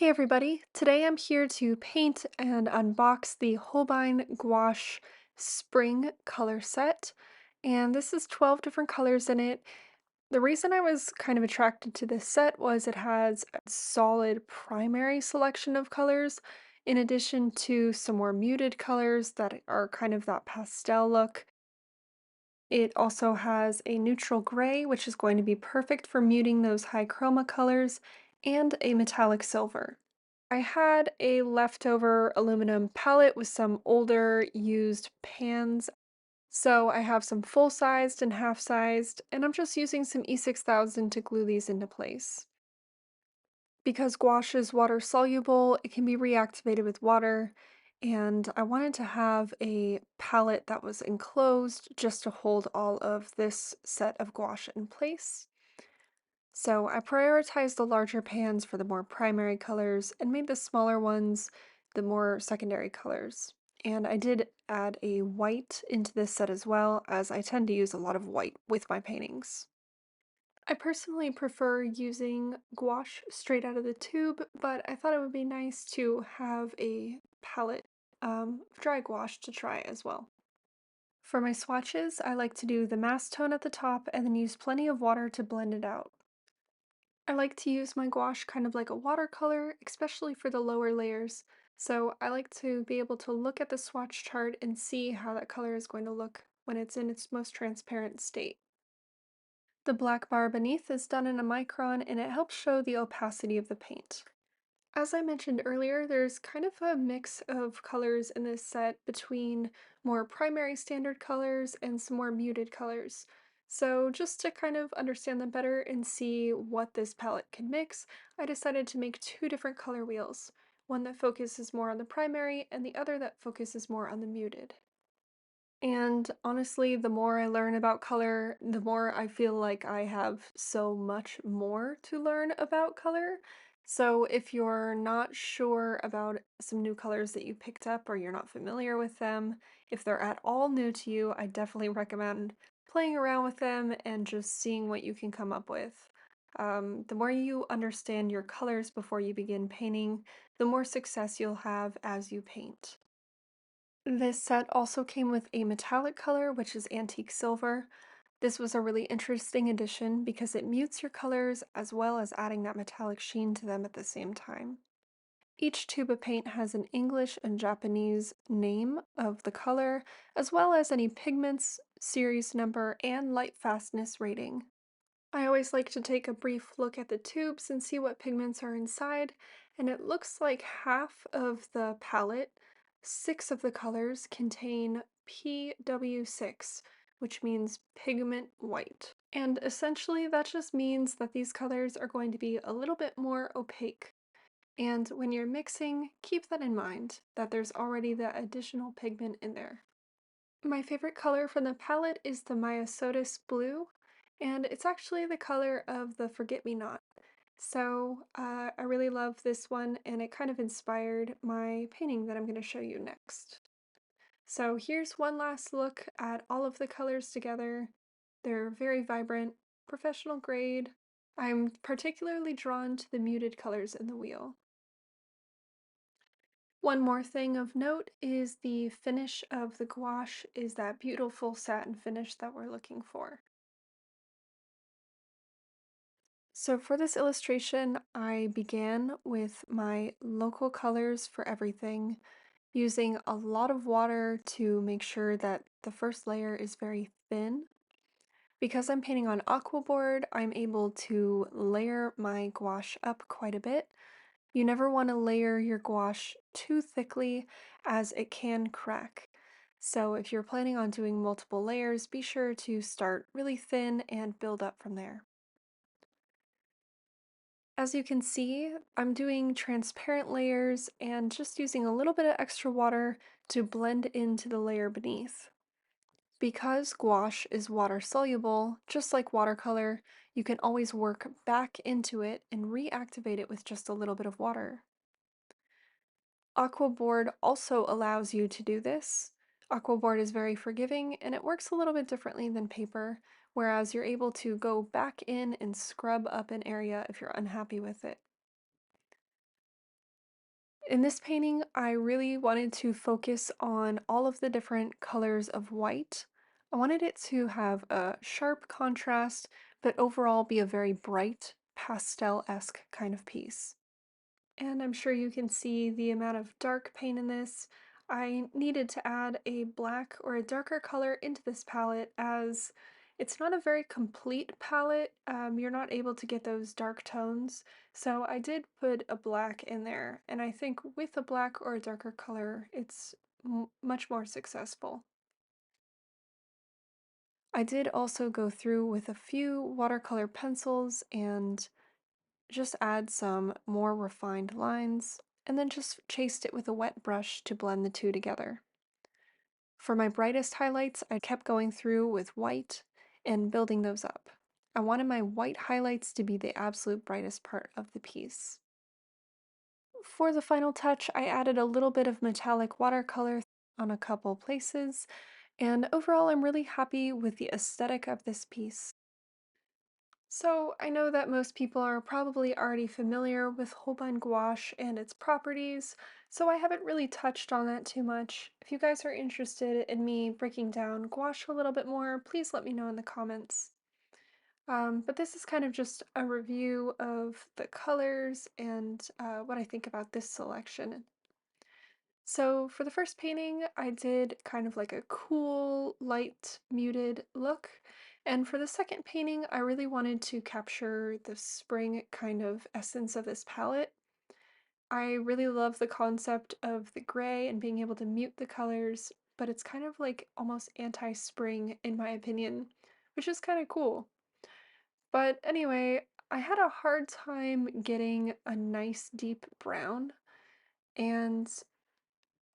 Hey everybody, today I'm here to paint and unbox the Holbein Gouache Spring color set, and this is 12 different colors in it. The reason I was kind of attracted to this set was it has a solid primary selection of colors, in addition to some more muted colors that are kind of that pastel look. It also has a neutral gray, which is going to be perfect for muting those high chroma colors, and a metallic silver. I had a leftover aluminum palette with some older used pans, so I have some full-sized and half-sized, and I'm just using some E6000 to glue these into place. Because gouache is water soluble, it can be reactivated with water, and I wanted to have a palette that was enclosed just to hold all of this set of gouache in place. So I prioritized the larger pans for the more primary colors and made the smaller ones the more secondary colors. And I did add a white into this set as well, as I tend to use a lot of white with my paintings. I personally prefer using gouache straight out of the tube, but I thought it would be nice to have a palette of dry gouache to try as well. For my swatches, I like to do the mass tone at the top and then use plenty of water to blend it out. I like to use my gouache kind of like a watercolor, especially for the lower layers, so I like to be able to look at the swatch chart and see how that color is going to look when it's in its most transparent state. The black bar beneath is done in a micron and it helps show the opacity of the paint. As I mentioned earlier, there's kind of a mix of colors in this set between more primary standard colors and some more muted colors. So just to kind of understand them better and see what this palette can mix, I decided to make two different color wheels, one that focuses more on the primary and the other that focuses more on the muted. And honestly, the more I learn about color, the more I feel like I have so much more to learn about color. So if you're not sure about some new colors that you picked up or you're not familiar with them, if they're at all new to you, I definitely recommend playing around with them and just seeing what you can come up with. The more you understand your colors before you begin painting, the more success you'll have as you paint. This set also came with a metallic color, which is antique silver. This was a really interesting addition because it mutes your colors as well as adding that metallic sheen to them at the same time. Each tube of paint has an English and Japanese name of the color, as well as any pigments, series number, and light fastness rating. I always like to take a brief look at the tubes and see what pigments are inside, and it looks like half of the palette, 6 of the colors, contain PW6, which means pigment white. And essentially that just means that these colors are going to be a little bit more opaque. And when you're mixing, keep that in mind, that there's already the additional pigment in there. My favorite color from the palette is the Myosotis Blue, and it's actually the color of the Forget-Me-Not. So I really love this one, and it kind of inspired my painting that I'm going to show you next. So here's one last look at all of the colors together. They're very vibrant, professional grade. I'm particularly drawn to the muted colors in the wheel. One more thing of note is the finish of the gouache is that beautiful satin finish that we're looking for. So for this illustration, I began with my local colors for everything, using a lot of water to make sure that the first layer is very thin. Because I'm painting on aquaboard, I'm able to layer my gouache up quite a bit. You never want to layer your gouache too thickly as it can crack. So if you're planning on doing multiple layers, be sure to start really thin and build up from there. As you can see, I'm doing transparent layers and just using a little bit of extra water to blend into the layer beneath. Because gouache is water soluble, just like watercolor, you can always work back into it and reactivate it with just a little bit of water. Aquaboard also allows you to do this. Aquaboard is very forgiving and it works a little bit differently than paper, whereas you're able to go back in and scrub up an area if you're unhappy with it. In this painting, I really wanted to focus on all of the different colors of white. I wanted it to have a sharp contrast, but overall be a very bright, pastel-esque kind of piece. And I'm sure you can see the amount of dark paint in this. I needed to add a black or a darker color into this palette as it's not a very complete palette. You're not able to get those dark tones. So I did put a black in there, and I think with a black or a darker color, it's much more successful. I did also go through with a few watercolor pencils and just add some more refined lines, and then just chased it with a wet brush to blend the two together. For my brightest highlights, I kept going through with white and building those up. I wanted my white highlights to be the absolute brightest part of the piece. For the final touch, I added a little bit of metallic watercolor on a couple places, and overall I'm really happy with the aesthetic of this piece. So, I know that most people are probably already familiar with Holbein gouache and its properties, so I haven't really touched on that too much. If you guys are interested in me breaking down gouache a little bit more, please let me know in the comments. But this is kind of just a review of the colors and what I think about this selection. So for the first painting, I did kind of like a cool, light, muted look. And for the second painting, I really wanted to capture the spring kind of essence of this palette. I really love the concept of the gray and being able to mute the colors, but it's kind of like almost anti-spring in my opinion, which is kind of cool. But anyway, I had a hard time getting a nice deep brown, and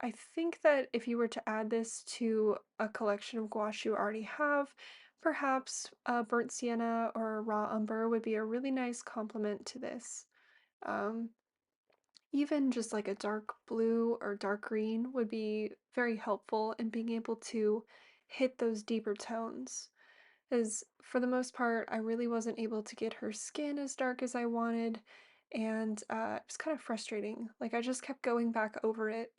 I think that if you were to add this to a collection of gouache you already have, perhaps a burnt sienna or a raw umber would be a really nice complement to this. Um, Even just like a dark blue or dark green would be very helpful in being able to hit those deeper tones. As for the most part, I really wasn't able to get her skin as dark as I wanted, and it was kind of frustrating. Like I just kept going back over it.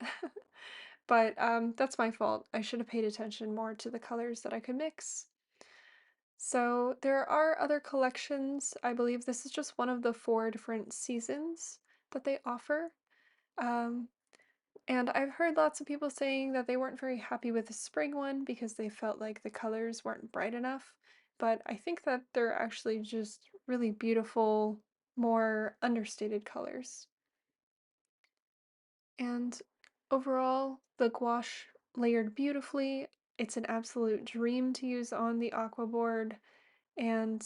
But that's my fault. I should have paid attention more to the colors that I could mix. So there are other collections. I believe this is just one of the four different seasons that they offer. Um, and I've heard lots of people saying that they weren't very happy with the spring one because they felt like the colors weren't bright enough. But I think that they're actually just really beautiful, more understated colors. And overall, the gouache layered beautifully. It's an absolute dream to use on the aqua board. And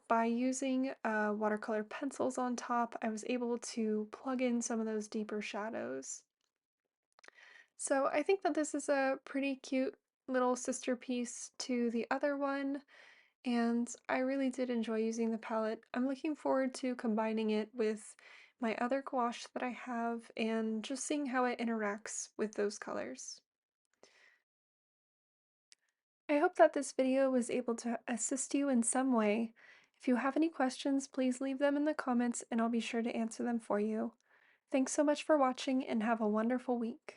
by using watercolor pencils on top, I was able to plug in some of those deeper shadows. So I think that this is a pretty cute little sister piece to the other one, and I really did enjoy using the palette. I'm looking forward to combining it with my other gouache that I have and just seeing how it interacts with those colors. I hope that this video was able to assist you in some way. If you have any questions, please leave them in the comments and I'll be sure to answer them for you. Thanks so much for watching and have a wonderful week.